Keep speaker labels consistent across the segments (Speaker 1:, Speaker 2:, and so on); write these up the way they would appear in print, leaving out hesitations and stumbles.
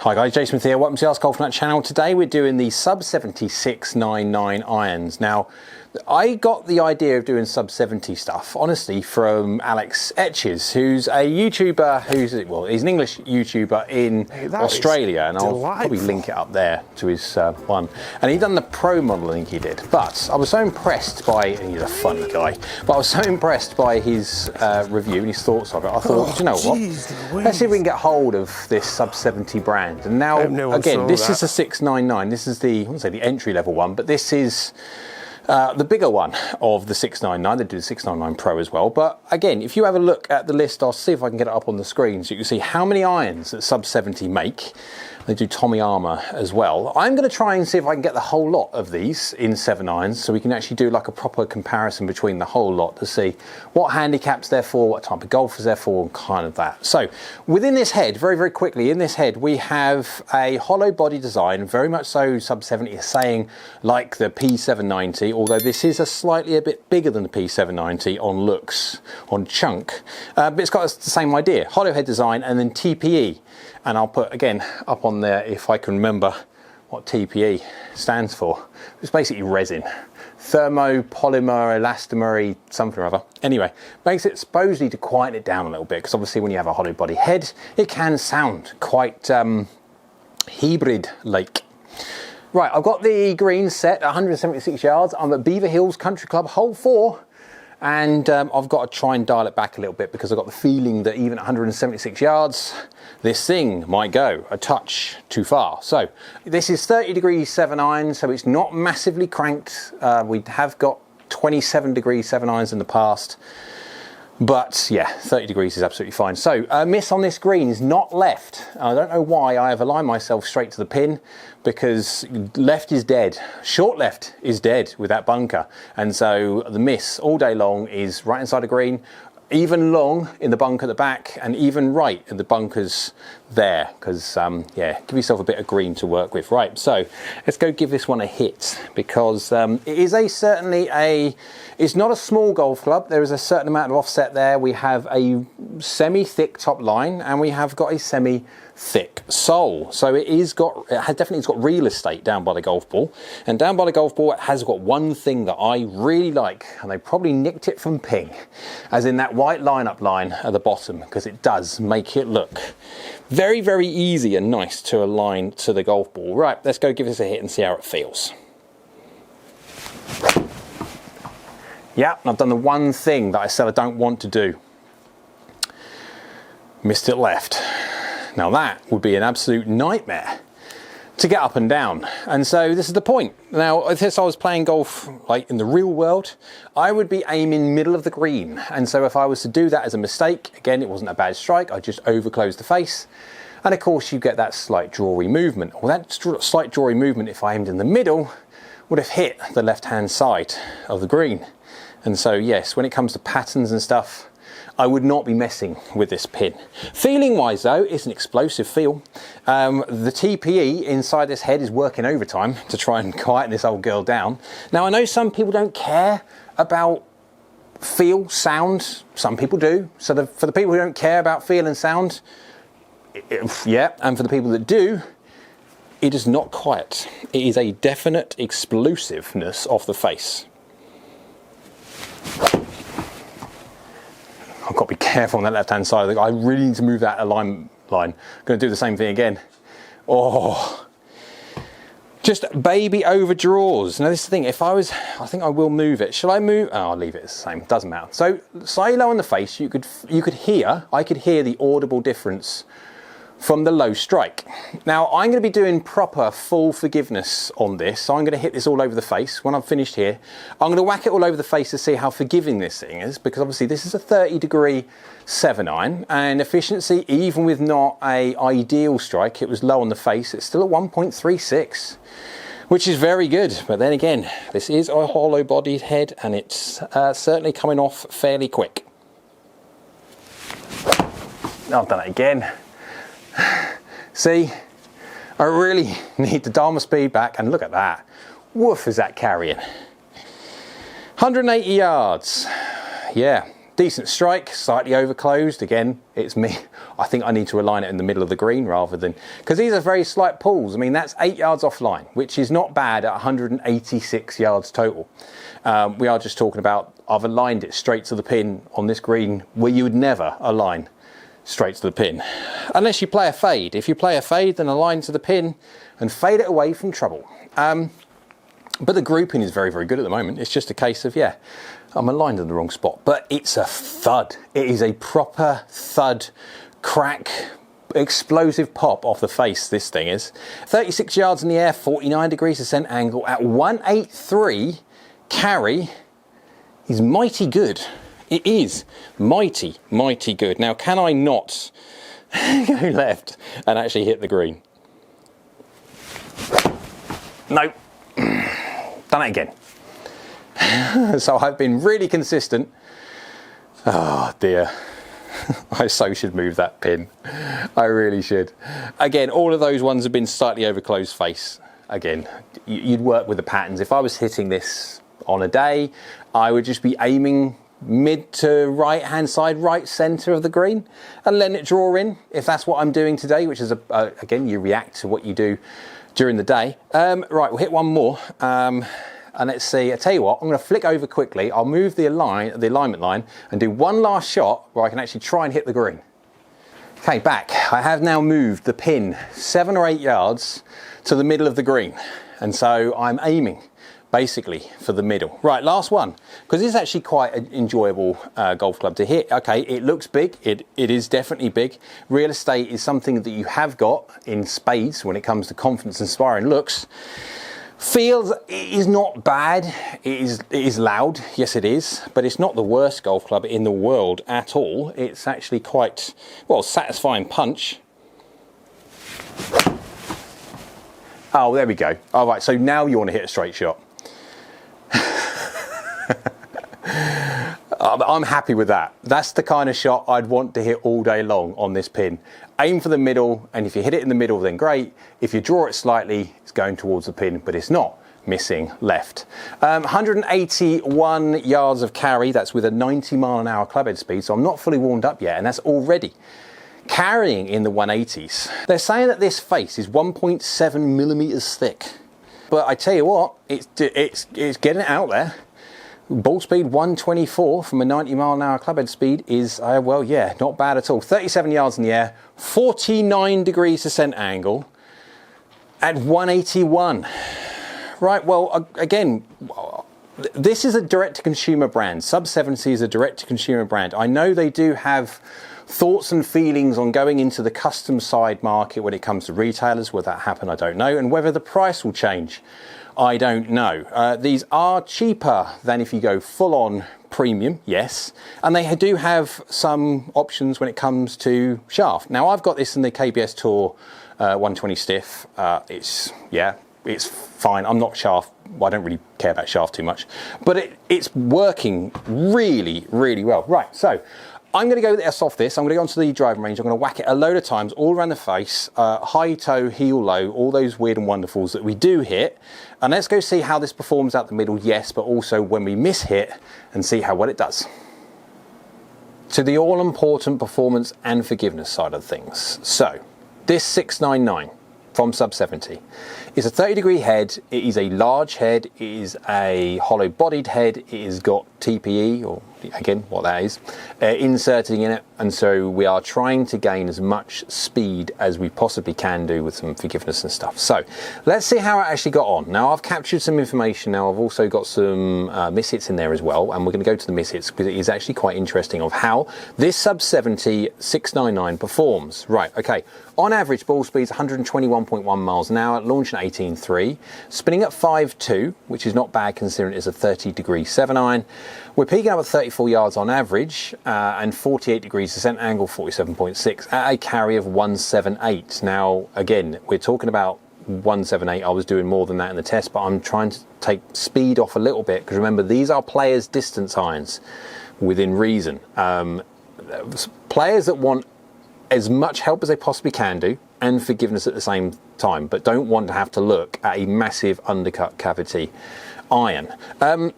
Speaker 1: Hi guys, Jason Smith here, welcome to the AskGolfNut channel. Today we're doing the SUB70 699 irons. Now, I got the idea of doing SUB70 stuff, honestly, from Alex Etches, who's a YouTuber he's an English YouTuber in Australia, and I'll probably link it up there to his one. And he'd done the pro model, I think he did. But I was so impressed by, and he's a funny guy, but I was so impressed by his review and his thoughts of it. I thought, you know what, let's see if we can get hold of this SUB70 brand. And now, again, this is a 699. This is the, I wouldn't say the entry level one, but this is the bigger one of the 699. They do the 699 Pro as well. But again, if you have a look at the list, I'll see if I can get it up on the screen so you can see how many irons that SUB70 make. They do Tommy Armour as well. I'm going to try and see if I can get the whole lot of these in 7 irons so we can actually do like a proper comparison between the whole lot to see what handicaps they're for, what type of golfers they're for, and kind of that. So within this head, very, very quickly, in this head, we have a hollow body design, very much so SUB70 is saying like the P790, although this is a bit bigger than the P790 on looks, on chunk, but it's got the same idea, hollow head design and then TPE. And I'll put, again, up on there if I can remember what TPE stands for. It's basically resin. Thermopolymer, elastomer, something or other. Anyway, makes it supposedly to quieten it down a little bit, because obviously when you have a hollow body head, it can sound quite hybrid-like. Right, I've got the green set, 176 yards. I'm at Beaver Hills Country Club, hole 4. And I've got to try and dial it back a little bit because I've got the feeling that even at 176 yards, this thing might go a touch too far. So this is 30 degrees 7 irons, so it's not massively cranked. We have got 27 degrees 7 irons in the past. But yeah, 30 degrees is absolutely fine. So miss on this green is not left. I don't know why I have aligned myself straight to the pin, because left is dead. Short left is dead with that bunker. And so the miss all day long is right inside the green, even long in the bunker at the back, and even right in the bunkers there, because yeah, give yourself a bit of green to work with. Right, so let's go give this one a hit, because it is it's not a small golf club. There is a certain amount of offset there. We have a semi-thick top line and we have got a semi-thick sole, so it definitely got real estate down by the golf ball. And down by the golf ball, it has got one thing that I really like, and they probably nicked it from Ping, as in that white lineup line at the bottom, because it does make it look very, very easy and nice to align to the golf ball. Right, let's go give this a hit and see how it feels. Yeah, I've done the one thing that I said I don't want to do. Missed it left. Now that would be an absolute nightmare to get up and down. And so this is the point. Now, if I was playing golf like in the real world, I would be aiming middle of the green. And so if I was to do that as a mistake, again, it wasn't a bad strike, I just overclosed the face. And of course you get that slight drawy movement. Well, that slight drawy movement, if I aimed in the middle, would have hit the left-hand side of the green. And so yes, when it comes to patterns and stuff, I would not be messing with this pin. Feeling wise though, it's an explosive feel. The TPE inside this head is working overtime to try and quieten this old girl down. Now I know some people don't care about feel, sound, some people do. So for the people who don't care about feel and sound, yeah, and for the people that do, it is not quiet. It is a definite explosiveness off the face. I've got to be careful on that left-hand side. I really need to move that alignment line. I'm going to do the same thing again. Oh, just baby overdraws. Now this is the thing, I think I will move it. Shall I move? Oh, I'll leave it the same, doesn't matter. So slightly low on the face, I could hear the audible difference from the low strike. Now I'm going to be doing proper full forgiveness on this, so I'm going to hit this all over the face. When I'm finished here, I'm going to whack it all over the face to see how forgiving this thing is, because obviously this is a 30 degree 7 iron, and efficiency, even with not a ideal strike, it was low on the face, it's still at 1.36, which is very good. But then again, this is a hollow bodied head, and it's certainly coming off fairly quick. I've done it again. See, I really need to dial my speed back, and look at that. Woof, is that carrying. 180 yards. Yeah, decent strike, slightly overclosed. Again, it's me. I think I need to align it in the middle of the green rather than, because these are very slight pulls. I mean, that's 8 yards offline, which is not bad at 186 yards total. We are just talking about, I've aligned it straight to the pin on this green where you would never align straight to the pin unless you play a fade. If you play a fade, then align to the pin and fade it away from trouble. But the grouping is very, very good at the moment. It's just a case of, yeah, I'm aligned in the wrong spot. But it's a thud. It is a proper thud, crack, explosive pop off the face, this thing is. 36 yards in the air, 49 degrees descent angle at 183 carry is mighty good. It is mighty, mighty good. Now, can I not go left and actually hit the green? No. Done it again. So I've been really consistent. Oh dear. I so should move that pin. I really should. Again, all of those ones have been slightly over closed face. Again, you'd work with the patterns. If I was hitting this on a day, I would just be aiming mid to right hand side, right centre of the green, and letting it draw in, if that's what I'm doing today, which is, again, you react to what you do during the day. Right, we'll hit one more. And let's see, I tell you what, I'm going to flick over quickly. I'll move the alignment line and do one last shot where I can actually try and hit the green. Okay, back. I have now moved the pin 7 or 8 yards to the middle of the green. And so I'm aiming basically for the middle. Right, last one, because it's actually quite an enjoyable golf club to hit. Okay, it looks big. It is definitely big. Real estate is something that you have got in spades when it comes to confidence inspiring looks. Feels, it is not bad. It is loud. Yes, it is. But it's not the worst golf club in the world at all. It's actually quite, well, satisfying punch. Oh, there we go. All right, so now you want to hit a straight shot. I'm happy with that. That's the kind of shot I'd want to hit all day long on this pin. Aim for the middle, and if you hit it in the middle, then great. If you draw it slightly, it's going towards the pin, but it's not missing left. 181 yards of carry. That's with a 90-mile-an-hour clubhead speed, so I'm not fully warmed up yet, and that's already carrying in the 180s. They're saying that this face is 1.7 millimeters thick, but I tell you what, it's getting it out there. Ball speed 124 from a 90-mile-an-hour clubhead speed is, well, yeah, not bad at all. 37 yards in the air, 49 degrees descent angle at 181. Right, well, again, this is a direct-to-consumer brand. SUB70 is a direct-to-consumer brand. I know they do have thoughts and feelings on going into the custom side market when it comes to retailers. Will that happen? I don't know. And whether the price will change, I don't know. These are cheaper than if you go full-on premium, yes. And they do have some options when it comes to shaft. Now, I've got this in the KBS Tour 120 stiff. It's fine. I'm not shaft. Well, I don't really care about shaft too much. But it's working really, really well. Right, so I'm going to go off this. I'm going to go onto the driving range. I'm going to whack it a load of times all around the face, high toe, heel low, all those weird and wonderfuls that we do hit. And let's go see how this performs out the middle, yes, but also when we miss hit and see how well it does. To the all-important performance and forgiveness side of things. So, this 699 from SUB70 is a 30-degree head. It is a large head. It is a hollow-bodied head. It has got TPE, or again, what that is, inserting in it. And so we are trying to gain as much speed as we possibly can do with some forgiveness and stuff. So let's see how it actually got on. Now, I've captured some information. Now, I've also got some mishits in there as well. And we're going to go to the mishits because it is actually quite interesting of how this SUB70 699 performs. Right, okay. On average, ball speed's 121.1 miles an hour, launching at 18.3, spinning at 5.2, which is not bad considering it's a 30-degree 7-iron. We're peaking up at 34 yards on average and 48 degrees descent angle, 47.6, at a carry of 178. Now, again, we're talking about 178. I was doing more than that in the test, but I'm trying to take speed off a little bit because remember, these are players' distance irons within reason. Players that want as much help as they possibly can do and forgiveness at the same time, but don't want to have to look at a massive undercut cavity iron.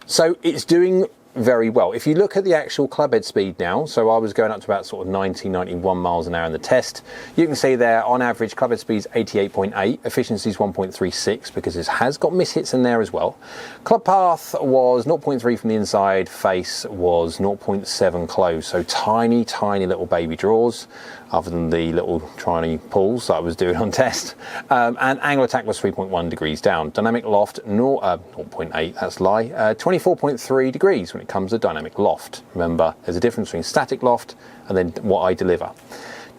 Speaker 1: So it's doing very well. If you look at the actual club head speed now, so I was going up to about sort of 90, 91 miles an hour in the test. You can see there on average club head speed is 88.8, efficiency is 1.36 because it has got mishits in there as well. Club path was 0.3 from the inside, face was 0.7 close, so tiny little baby draws, other than the little tiny pulls that I was doing on test. And angle attack was 3.1 degrees down. Dynamic loft, 0.8, that's a lie, 24.3 degrees when it comes to dynamic loft. Remember, there's a difference between static loft and then what I deliver.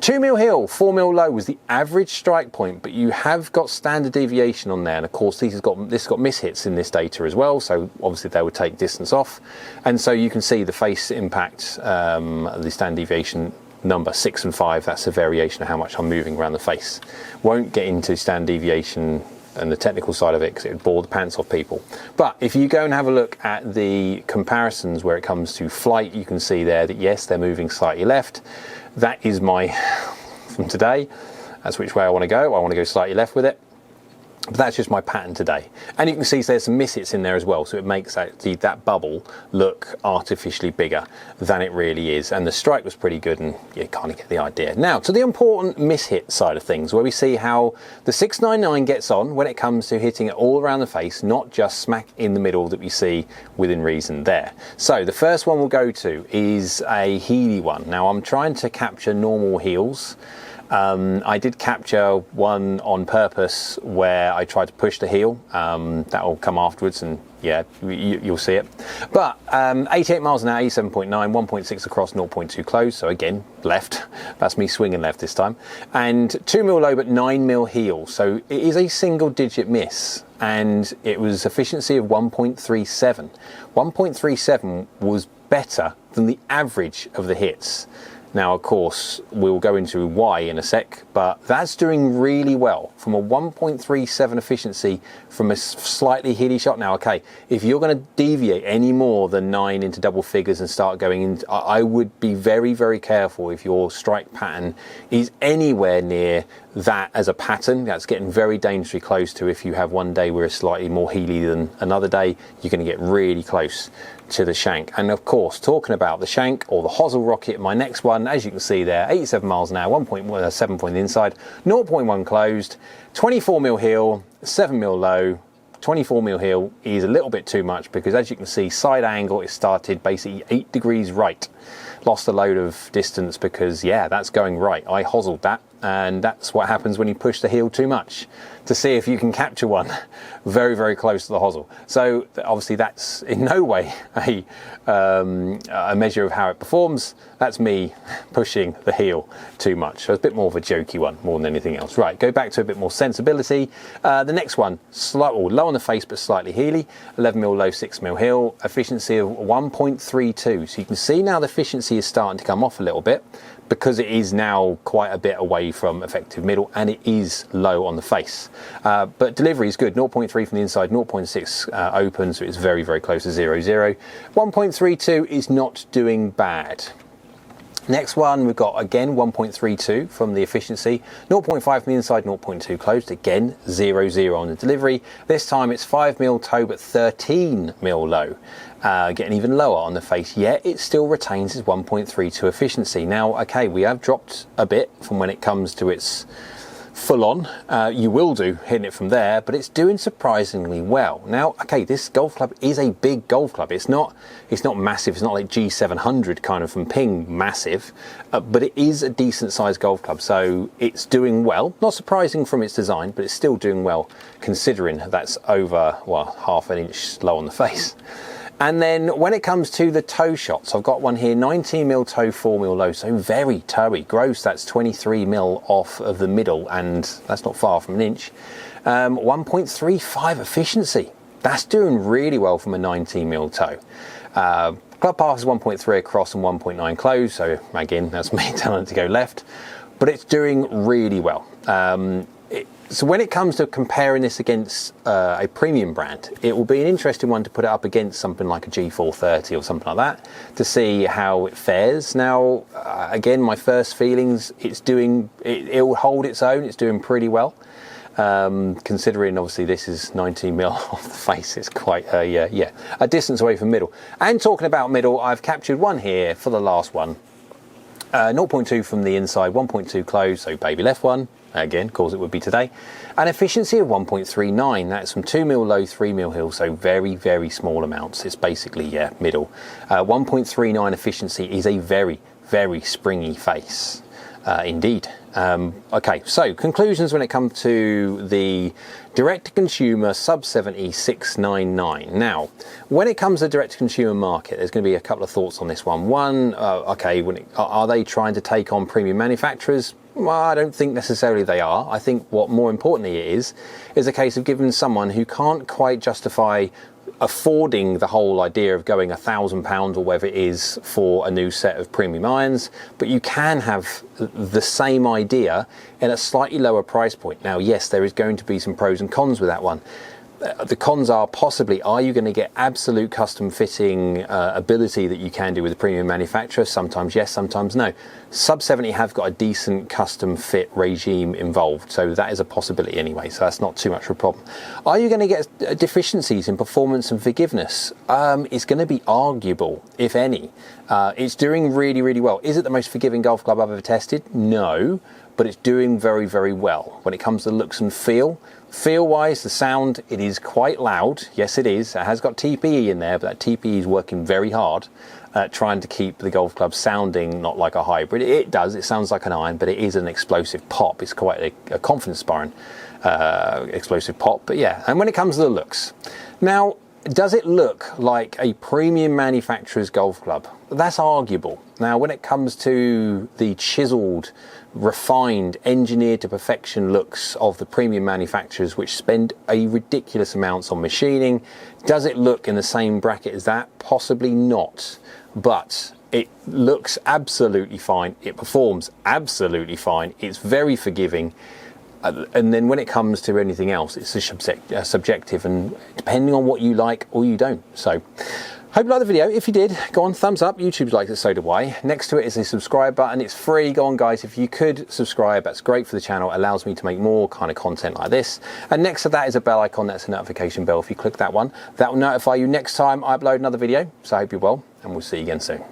Speaker 1: 2 mil hill, 4 mil low was the average strike point, but you have got standard deviation on there, and of course this has got mishits in this data as well, so obviously they would take distance off, and so you can see the face impact, the standard deviation number 6 and 5, that's a variation of how much I'm moving around the face. Won't get into standard deviation and the technical side of it because it would bore the pants off people. But if you go and have a look at the comparisons where it comes to flight, you can see there that yes, they're moving slightly left. That is my, from today, that's which way I want to go. I want to go slightly left with it. But that's just my pattern today. And you can see there's some mishits in there as well, so it makes that bubble look artificially bigger than it really is. And the strike was pretty good, and you kind of get the idea. Now, to the important mishit side of things, where we see how the 699 gets on when it comes to hitting it all around the face, not just smack in the middle that we see within reason there. So the first one we'll go to is a heely one. Now, I'm trying to capture normal heels. I did capture one on purpose where I tried to push the heel. That will come afterwards, and yeah, you'll see it. But 88 miles an hour, 87.9, 1.6 across, 0.2 close. So again, left. That's me swinging left this time. And 2 mil low, but 9 mil heel. So it is a single digit miss. And it was efficiency of 1.37. 1.37 was better than the average of the hits. Now, of course, we'll go into why in a sec, but that's doing really well from a 1.37 efficiency from a slightly heely shot. Now, okay, if you're going to deviate any more than 9 into double figures and start going in, I would be very, very careful if your strike pattern is anywhere near that as a pattern. That's getting very dangerously close to if you have one day where it's slightly more heely than another day, you're going to get really close to the shank. And of course, talking about the shank or the hosel rocket, my next one, as you can see there, 87 miles an hour, 1.7 point inside, 0.1 closed, 24 mil heel, 7 mil low. 24 mil heel is a little bit too much because, as you can see, side angle, it started basically 8 degrees right. Lost a load of distance because, yeah, that's going right. I hoselled that, and that's what happens when you push the heel too much, to see if you can capture one very, very close to the hosel. So obviously that's in no way a measure of how it performs. That's me pushing the heel too much. So it's a bit more of a jokey one more than anything else. Right, go back to a bit more sensibility. The next one, low on the face but slightly heely, 11 mil low, 6 mil heel, efficiency of 1.32. So you can see now the efficiency is starting to come off a little bit, because it is now quite a bit away from effective middle, and it is low on the face. But delivery is good, 0.3 from the inside, 0.6 open, so it's very, very close to 0.0. 1.32 is not doing bad. Next one, we've got again 1.32 from the efficiency, 0.5 from the inside, 0.2 closed, again 0.0 on the delivery. This time it's 5 mil toe but 13 mil low, getting even lower on the face, yet it still retains its 1.32 efficiency. Now, okay, we have dropped a bit from when it comes to its full on. You will do hitting it from there, but it's doing surprisingly well. Now, okay, this golf club is a big golf club. It's not massive. It's not like G700 kind of from Ping massive, but it is a decent sized golf club. So it's doing well. Not surprising from its design, but it's still doing well considering that's over, well, half an inch low on the face. And then when it comes to the toe shots, I've got one here, 19 mil toe, 4 mil low, so very toey. Gross, that's 23 mil off of the middle, and that's not far from an inch. 1.35 efficiency. That's doing really well from a 19 mil toe. Club path is 1.3 across and 1.9 close, so again, that's me telling it to go left. But it's doing really well. So when it comes to comparing this against a premium brand, it will be an interesting one to put it up against something like a G430 or something like that to see how it fares. Now, again, my first feelings, it will hold its own. It's doing pretty well. Considering obviously this is 19mm off the face, it's quite a distance away from middle. And talking about middle, I've captured one here for the last one. 0.2 from the inside, 1.2 close, so baby left one. Again, of course it would be today. An efficiency of 1.39, that's from 2mm low, 3mm hill, so very, very small amounts. It's basically, middle. 1.39 efficiency is a very, very springy face, indeed. Okay, so conclusions when it comes to the direct-to-consumer SUB70 699. Now, when it comes to the direct-to-consumer market, there's going to be a couple of thoughts on this one. One, okay, are they trying to take on premium manufacturers? Well, I don't think necessarily they are. I think what more importantly it is a case of giving someone who can't quite justify affording the whole idea of going £1,000 or whatever it is for a new set of premium irons, but you can have the same idea in a slightly lower price point. Now, yes, there is going to be some pros and cons with that one. The cons are possibly, are you going to get absolute custom fitting ability that you can do with a premium manufacturer? Sometimes yes, sometimes no. SUB70 have got a decent custom fit regime involved, so that is a possibility anyway, so that's not too much of a problem. Are you going to get deficiencies in performance and forgiveness? It's going to be arguable, if any. It's doing really, really well. Is it the most forgiving golf club I've ever tested? No, but it's doing very, very well. When it comes to looks and feel-wise, the sound, it is quite loud. Yes, it is. It has got TPE in there, but that TPE is working very hard at trying to keep the golf club sounding not like a hybrid. It does. It sounds like an iron, but it is an explosive pop. It's quite a confidence-inspiring explosive pop. But yeah, and when it comes to the looks. Now, does it look like a premium manufacturer's golf club? That's arguable. Now, when it comes to the chiseled, refined, engineered to perfection looks of the premium manufacturers, which spend a ridiculous amounts on machining, does it look in the same bracket as that? Possibly not. But it looks absolutely fine. It performs absolutely fine. It's very forgiving. And then when it comes to anything else, it's subjective, and depending on what you like or you don't. So, hope you liked the video. If you did, go on, thumbs up. YouTube likes it, so do I. Next to it is a subscribe button. It's free. Go on, guys. If you could subscribe, that's great for the channel. It allows me to make more kind of content like this. And next to that is a bell icon. That's a notification bell. If you click that one, that will notify you next time I upload another video. So I hope you're well, and we'll see you again soon.